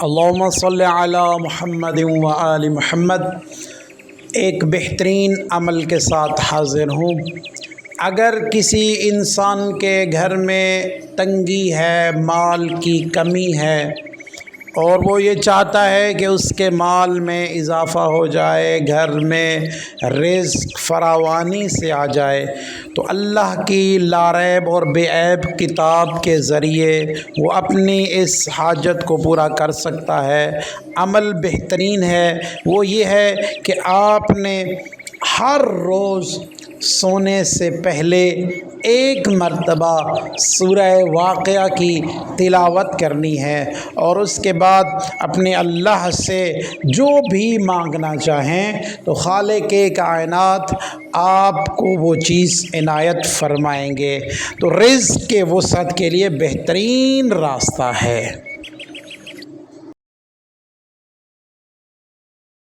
اللہم صلی علی محمد و آل محمد۔ ایک بہترین عمل کے ساتھ حاضر ہوں۔ اگر کسی انسان کے گھر میں تنگی ہے، مال کی کمی ہے، اور وہ یہ چاہتا ہے کہ اس کے مال میں اضافہ ہو جائے، گھر میں رزق فراوانی سے آ جائے، تو اللہ کی لاریب اور بے عیب کتاب کے ذریعے وہ اپنی اس حاجت کو پورا کر سکتا ہے۔ عمل بہترین ہے، وہ یہ ہے کہ آپ نے ہر روز سونے سے پہلے ایک مرتبہ سورہ واقعہ کی تلاوت کرنی ہے، اور اس کے بعد اپنے اللہ سے جو بھی مانگنا چاہیں تو خالق کائنات آپ کو وہ چیز عنایت فرمائیں گے۔ تو رزق کے وسعت کے لیے بہترین راستہ ہے۔